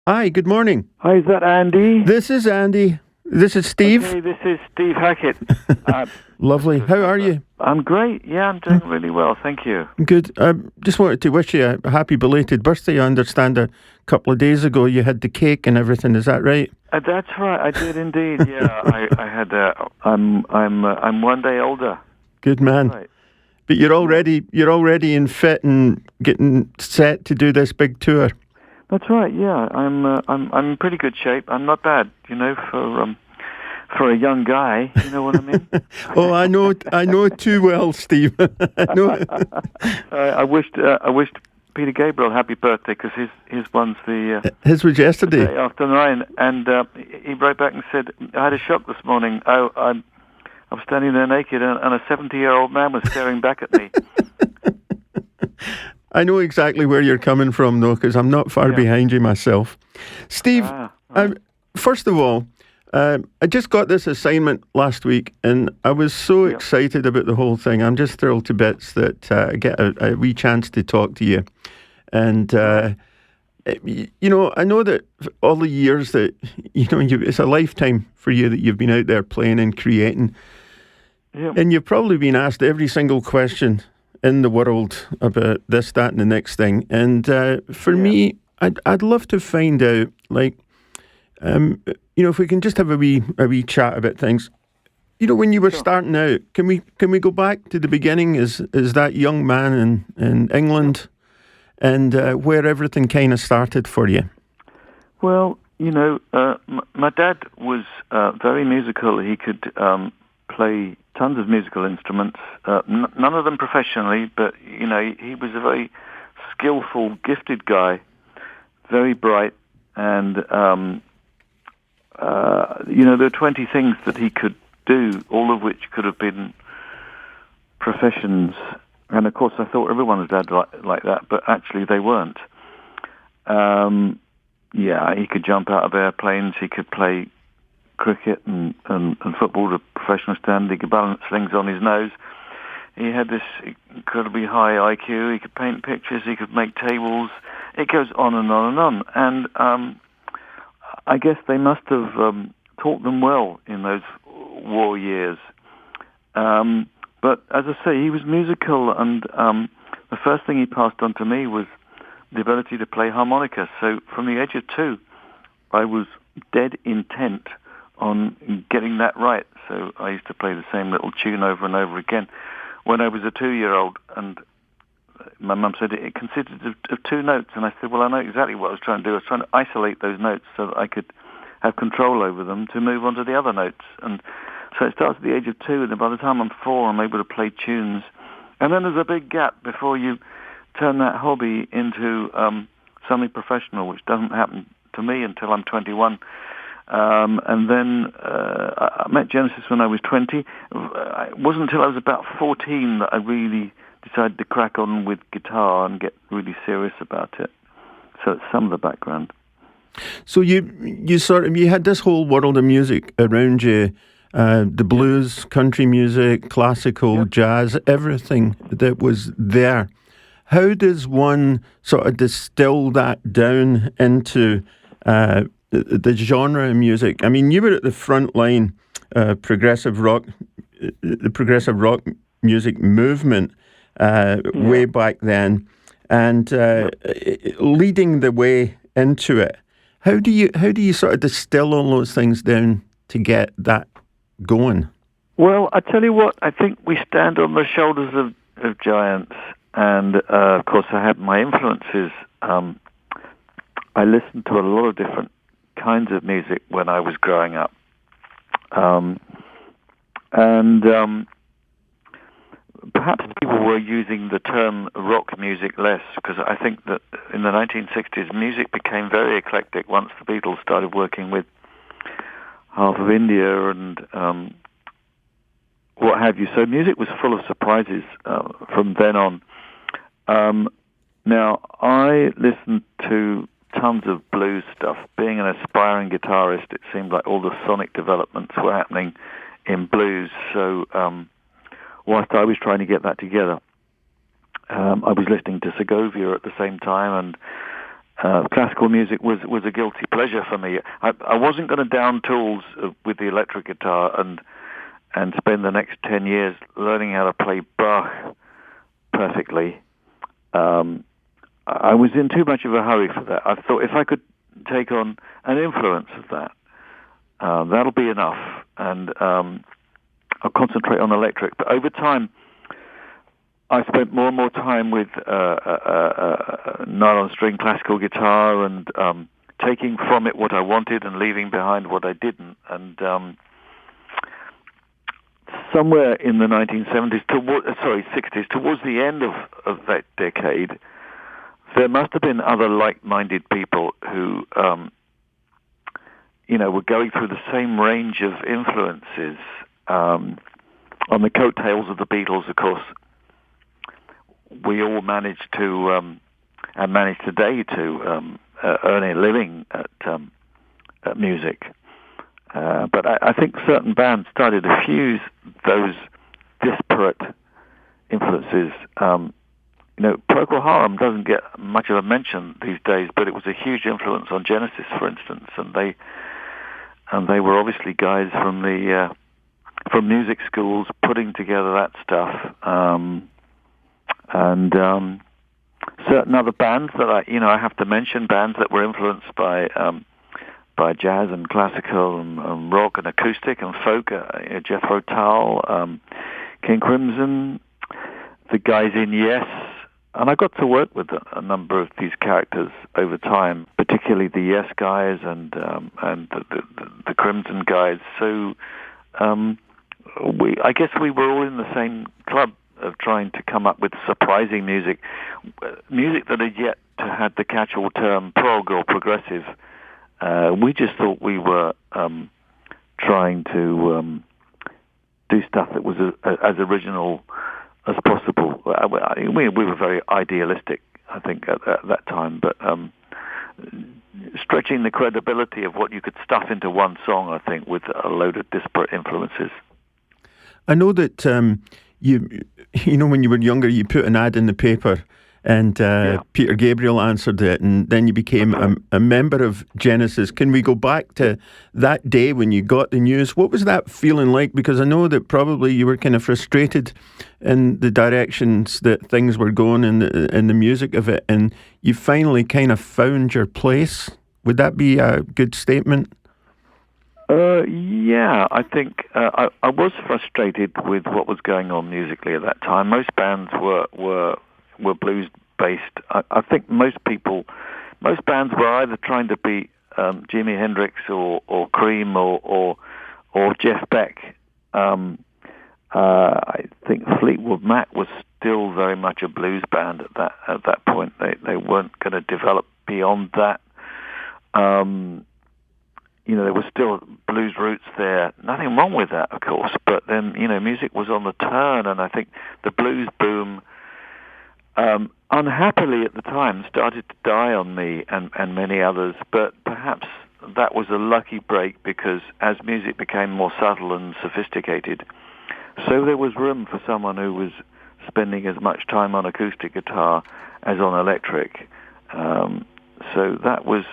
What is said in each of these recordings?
Hi, good morning. Hi, is that Andy? This is Andy. This is Steve. Okay, this is Steve Hackett. Lovely. How are you? I'm great. Yeah, I'm doing really well. Thank you. Good. I just wanted to wish you a happy belated birthday. I understand a couple of days ago you had the cake and everything. Is that right? That's right. I did indeed. Yeah, I had. I'm 1 day older. Good man. Right. But you're already in fit and getting set to do this big tour. That's right. Yeah, I'm in pretty good shape. I'm not bad, for a young guy. You know what I mean? Oh, I know too well, Steve. I know. I wished Peter Gabriel happy birthday because his one's his was yesterday. The day after mine, and he wrote back and said, "I had a shock this morning. I was standing there naked, and a 70-year-old man was staring back at me." I know exactly where you're coming from, though, because I'm not far behind you myself. Steve, right. First of all, I just got this assignment last week, and I was so excited about the whole thing. I'm just thrilled to bits that I get a wee chance to talk to you. And, I know that all the years that, it's a lifetime for you that you've been out there playing and creating. Yeah. And you've probably been asked every single question in the world about this, that, and the next thing. And for me, I'd love to find out, if we can just have a wee chat about things. When you were starting out, can we go back to the beginning as that young man in England, and where everything kind of started for you? Well, my dad was very musical. He could play tons of musical instruments, none of them professionally, but, he was a very skillful, gifted guy, very bright, and, there were 20 things that he could do, all of which could have been professions. And, of course, I thought everyone's dad like that, but actually they weren't. He could jump out of airplanes, he could play cricket and football to professional standard. He could balance things on his nose. He had this incredibly high IQ. He could paint pictures. He could make tables. It goes on and on and on. And I guess they must have taught them well in those war years. But as I say, he was musical, and the first thing he passed on to me was the ability to play harmonica. So from the age of 2, I was dead intent on getting that right. So I used to play the same little tune over and over again when I was a 2-year-old, and my mum said it consisted of 2 notes, and I said, well, I know exactly what I was trying to do. I was trying to isolate those notes so that I could have control over them to move on to the other notes. And so it starts at the age of 2, and then by the time I'm 4, I'm able to play tunes. And then there's a big gap before you turn that hobby into something professional, which doesn't happen to me until I'm 21. And then I met Genesis when I was 20. It wasn't until I was about 14 that I really decided to crack on with guitar and get really serious about it. So it's some of the background. So you had this whole world of music around you, the blues, country music, classical, jazz, everything that was there. How does one sort of distill that down into the genre of music? I mean, you were at the front line, the progressive rock music movement way back then, and leading the way into it. How do you sort of distill all those things down to get that going? Well, I tell you what, I think we stand on the shoulders of giants, and of course I had my influences. I listened to a lot of different kinds of music when I was growing up. Perhaps people were using the term rock music less, because I think that in the 1960s music became very eclectic once the Beatles started working with half of India and what have you. So music was full of surprises from then on. Now, I listened to tons of blues stuff. Being an aspiring guitarist, it seemed like all the sonic developments were happening in blues. So whilst I was trying to get that together, I was listening to Segovia at the same time, classical music was a guilty pleasure for me. I wasn't going to down tools with the electric guitar and spend the next 10 years learning how to play Bach perfectly. I was in too much of a hurry for that. I thought if I could take on an influence of that, that'll be enough, and I'll concentrate on electric. But over time, I spent more and more time with nylon string classical guitar and taking from it what I wanted and leaving behind what I didn't. And somewhere in the 1970s, 60s, towards the end of that decade, there must have been other like-minded people who, were going through the same range of influences. On the coattails of the Beatles, of course, we all managed to, and manage today to earn a living at music. But I think certain bands started to fuse those disparate influences. Procol Harum doesn't get much of a mention these days, but it was a huge influence on Genesis, for instance, and they were obviously guys from music schools putting together that stuff. And certain other bands that I have to mention, bands that were influenced by jazz and classical and rock and acoustic and folk, Jethro Tull, King Crimson, the guys in Yes, and I got to work with a number of these characters over time, particularly the Yes guys and the Crimson guys. So I guess we were all in the same club of trying to come up with surprising music that had yet to have the catch-all term prog or progressive. We just thought we were trying to do stuff that was as original as possible. We were very idealistic, I think, at that time, but stretching the credibility of what you could stuff into one song, I think, with a load of disparate influences. I know that when you were younger, you put an ad in the paper, and Peter Gabriel answered it, and then you became a member of Genesis. Can we go back to that day when you got the news? What was that feeling like? Because I know that probably you were kind of frustrated in the directions that things were going in the music of it, and you finally kind of found your place. Would that be a good statement? Yeah, I think I was frustrated with what was going on musically at that time. Most bands were blues based. I think most bands were either trying to be Jimi Hendrix or Cream or Jeff Beck. I think Fleetwood Mac was still very much a blues band at that point. They weren't going to develop beyond that. There were still blues roots there. Nothing wrong with that, of course. But then, music was on the turn, and I think the blues boom, unhappily at the time, started to die on me and many others. But perhaps that was a lucky break, because as music became more subtle and sophisticated, so there was room for someone who was spending as much time on acoustic guitar as on electric. So that was...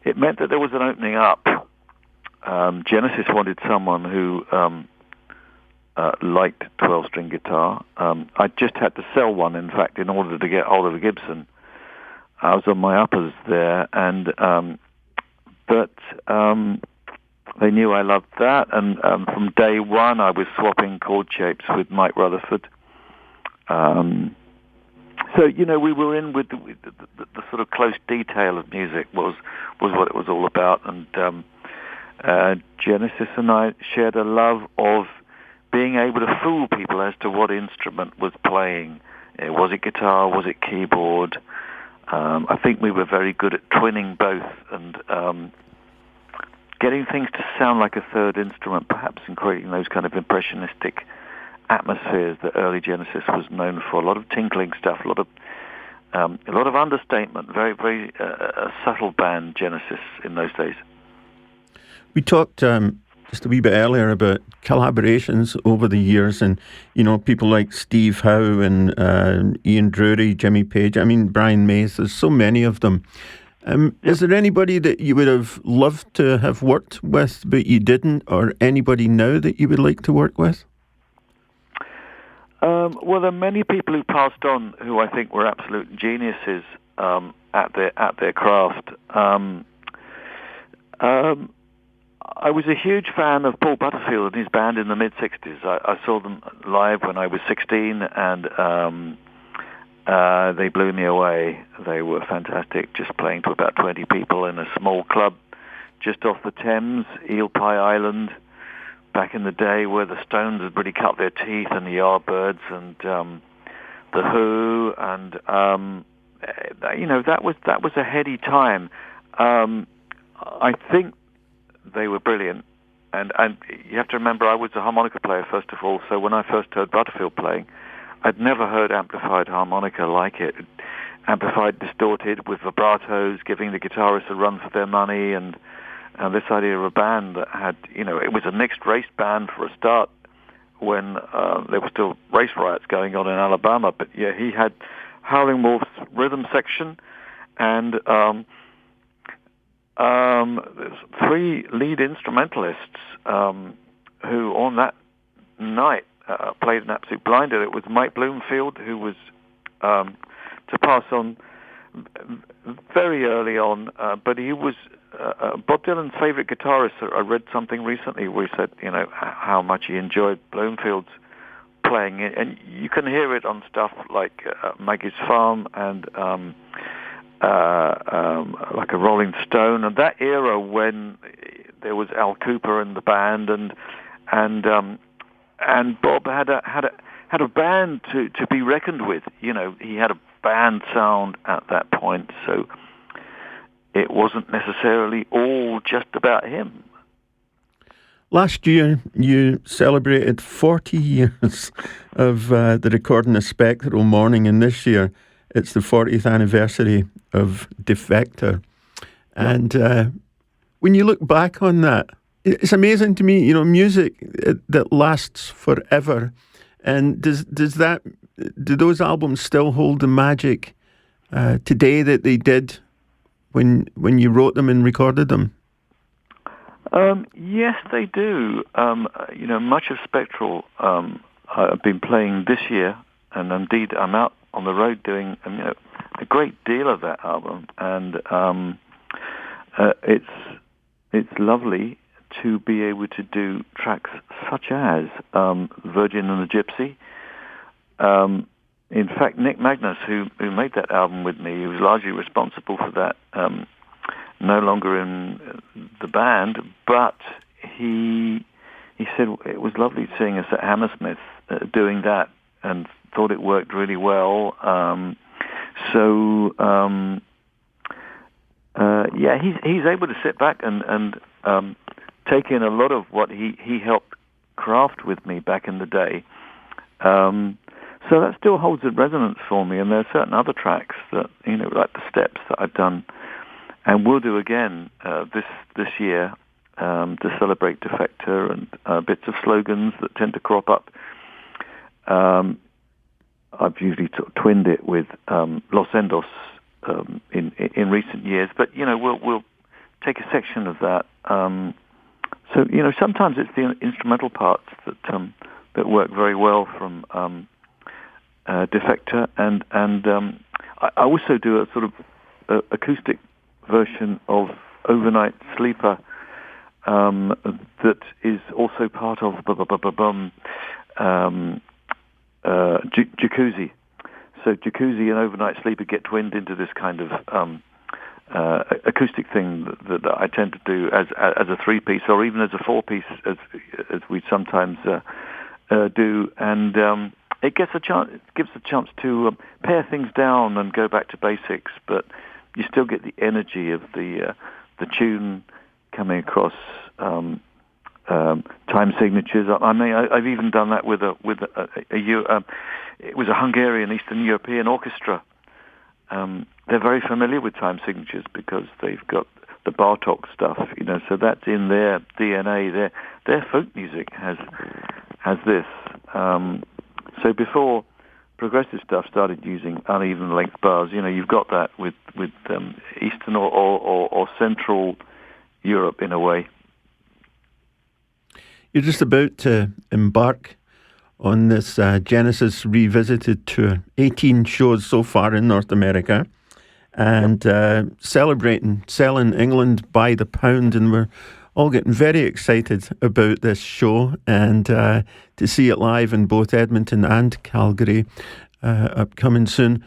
It meant that there was an opening up. Genesis wanted someone who liked 12-string guitar. I just had to sell one, in fact, in order to get hold of a Gibson. I was on my uppers there, but they knew I loved that, and from day one I was swapping chord shapes with Mike Rutherford. So, we were in with the sort of close detail of music was what it was all about. And Genesis and I shared a love of being able to fool people as to what instrument was playing. Was it guitar? Was it keyboard? I think we were very good at twinning both and getting things to sound like a third instrument, perhaps, and creating those kind of impressionistic atmospheres that early Genesis was known for. A lot of tinkling stuff, a lot of understatement. Very, very subtle band, Genesis, in those days. We talked just a wee bit earlier about collaborations over the years, and people like Steve Howe and Ian Drury, Jimmy Page. I mean, Brian Mays. There's so many of them. Is there anybody that you would have loved to have worked with but you didn't, or anybody now that you would like to work with? Well, there are many people who passed on who I think were absolute geniuses at their craft. I was a huge fan of Paul Butterfield and his band in the mid-'60s. I saw them live when I was 16, and they blew me away. They were fantastic, just playing to about 20 people in a small club just off the Thames, Eel Pie Island, back in the day where the Stones had really cut their teeth, and the Yardbirds and the Who, and that was a heady time. I think they were brilliant, and you have to remember I was a harmonica player first of all, so when I first heard Butterfield playing, I'd never heard amplified harmonica like it. Amplified, distorted, with vibratos, giving the guitarists a run for their money, and this idea of a band that had, it was a mixed race band for a start when there were still race riots going on in Alabama, but yeah, he had Howling Wolf's rhythm section, and there's 3 lead instrumentalists who on that night played an absolute blinder. It was Mike Bloomfield, who was to pass on very early on, but he was Bob Dylan's favorite guitarist. I read something recently where he said, how much he enjoyed Bloomfield's playing, and you can hear it on stuff like Maggie's Farm and like a Rolling Stone, and that era when there was Al Cooper in the band, and Bob had a band to be reckoned with. He had a band sound at that point, so it wasn't necessarily all just about him. Last year, you celebrated 40 years of the recording of Spectral Morning, and this year it's the 40th anniversary of Defector. And when you look back on that, it's amazing to me, music that lasts forever. And do those albums still hold the magic today that they did when you wrote them and recorded them? Yes, they do. Much of Spectral I've been playing this year, and indeed I'm out on the road doing a great deal of that album, and it's lovely to be able to do tracks such as Virgin and the Gypsy. In fact, Nick Magnus, who made that album with me, he was largely responsible for that, no longer in the band, but he said it was lovely seeing us at Hammersmith doing that, and thought it worked really well. He's able to sit back and take in a lot of what he helped craft with me back in the day. So that still holds a resonance for me, and there are certain other tracks that, like the Steps that I've done and will do again this year to celebrate Defector, and bits of slogans that tend to crop up. I've usually sort of twinned it with Los Endos in recent years, but we'll take a section of that. So sometimes it's the instrumental parts that work very well from Defector, and I also do a sort of acoustic version of Overnight Sleeper that is also part of Jacuzzi. So Jacuzzi and Overnight Sleeper get twinned into this kind of acoustic thing that I tend to do as a 3-piece, or even as a 4-piece, as we sometimes do, and it gives a chance to pare things down and go back to basics, but you still get the energy of the tune coming across. Time signatures. I mean, I've even done that with it was a Hungarian Eastern European orchestra. They're very familiar with time signatures because they've got the Bartok stuff, so that's in their DNA. Their folk music has this. So before progressive stuff started using uneven length bars, you've got that with Eastern or Central Europe in a way. You're just about to embark on this Genesis Revisited tour. 18 shows so far in North America, and selling England by the pound, and we're all getting very excited about this show and to see it live in both Edmonton and Calgary upcoming soon.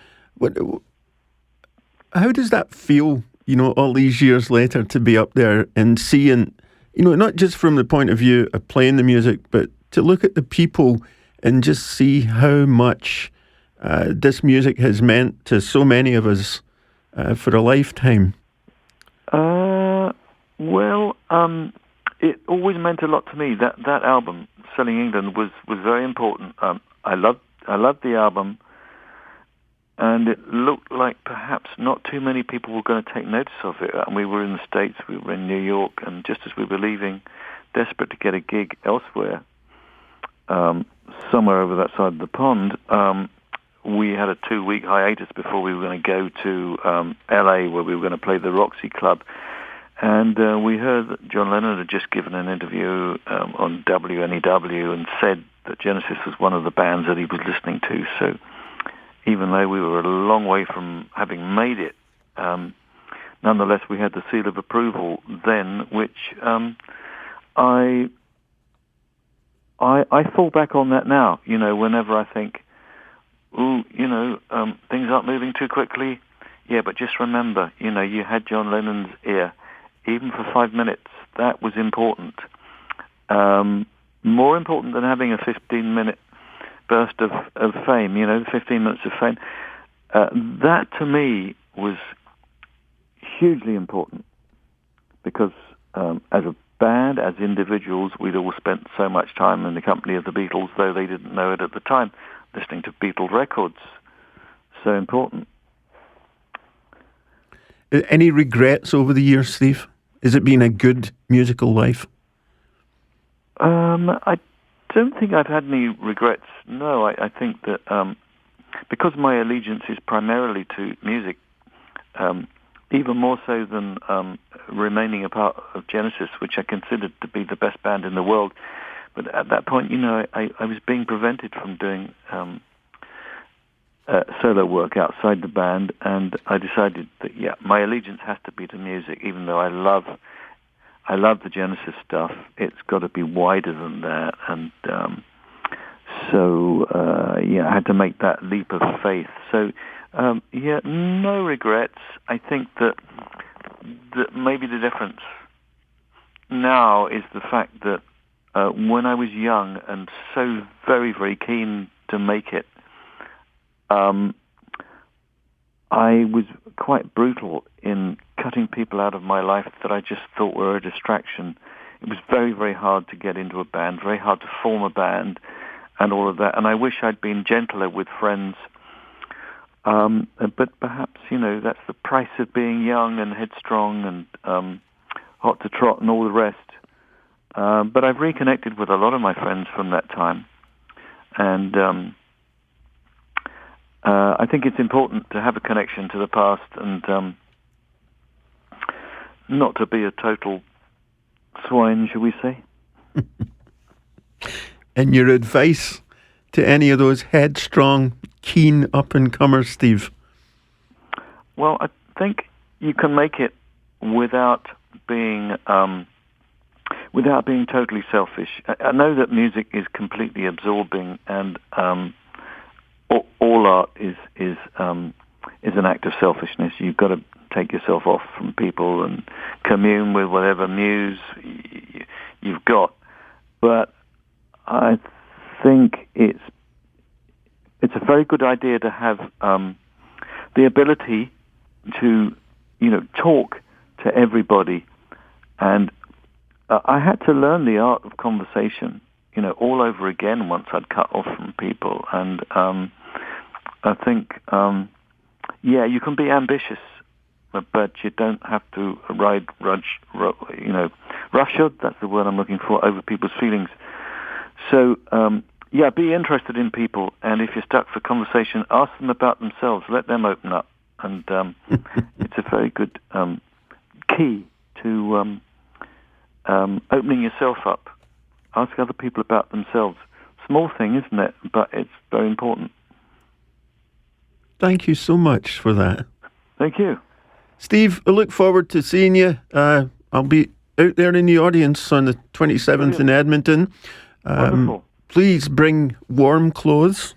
How does that feel, all these years later, to be up there and seeing, not just from the point of view of playing the music, but to look at the people and just see how much this music has meant to so many of us for a lifetime? It always meant a lot to me. That album, Selling England, was very important. I loved the album, and it looked like perhaps not too many people were going to take notice of it. And we were in the States, we were in New York, and just as we were leaving, desperate to get a gig elsewhere, somewhere over that side of the pond, we had a 2-week hiatus before we were going to go to LA, where we were going to play the Roxy Club. And we heard that John Lennon had just given an interview on WNEW and said that Genesis was one of the bands that he was listening to. So even though we were a long way from having made it, nonetheless we had the seal of approval then, which I fall back on that now. Whenever I think, things aren't moving too quickly. Yeah, but just remember, you had John Lennon's ear. Even for 5 minutes, that was important. More important than having a 15-minute burst of fame, 15 minutes of fame. That, to me, was hugely important because as a band, as individuals, we'd all spent so much time in the company of the Beatles, though they didn't know it at the time, listening to Beatles records. So important. Any regrets over the years, Steve? Has it been a good musical life? I don't think I've had any regrets. No, I think that because my allegiance is primarily to music, even more so than remaining a part of Genesis, which I considered to be the best band in the world. But at that point, I was being prevented from doing solo work outside the band, and I decided that my allegiance has to be to music. Even though I love the Genesis stuff, it's got to be wider than that. And I had to make that leap of faith. So no regrets. I think that maybe the difference now is the fact that when I was young and so very, very keen to make it, I was quite brutal in cutting people out of my life that I just thought were a distraction. It was very, very hard to get into a band, very hard to form a band and all of that. And I wish I'd been gentler with friends. But perhaps, that's the price of being young and headstrong and hot to trot and all the rest. But I've reconnected with a lot of my friends from that time. And I think it's important to have a connection to the past and not to be a total swine, shall we say. And your advice to any of those headstrong, keen up-and-comers, Steve? Well, I think you can make it without being totally selfish. I know that music is completely absorbing, and all art is an act of selfishness. You've got to take yourself off from people and commune with whatever muse you've got. But I think it's a very good idea to have the ability to talk to everybody. And I had to learn the art of conversation all over again once I'd cut off from people. And I think you can be ambitious but you don't have to ride roughshod. That's the word I'm looking for, over people's feelings. So, be interested in people, and if you're stuck for conversation, ask them about themselves. Let them open up, and it's a very good key to opening yourself up. Ask other people about themselves. Small thing, isn't it? But it's very important. Thank you so much for that. Thank you. Steve, I look forward to seeing you. I'll be out there in the audience on the 27th in Edmonton. Wonderful. Please bring warm clothes.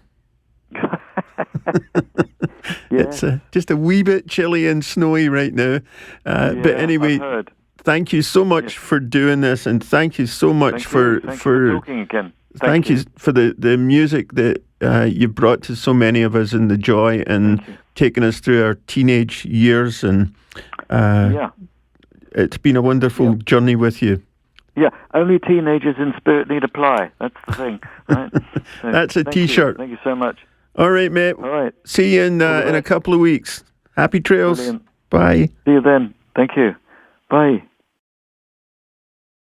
It's just a wee bit chilly and snowy right now. But anyway, thank you so much for doing this, and thank you so much for talking again. Thank you for the music that you brought to so many of us, and the joy, and taking us through our teenage years. And it's been a wonderful journey with you. Yeah, only teenagers in spirit need apply. That's the thing. Right? So, that's a T-shirt. Thank you so much. All right, mate. All right. See you in a couple of weeks. Happy trails. Brilliant. Bye. See you then. Thank you. Bye.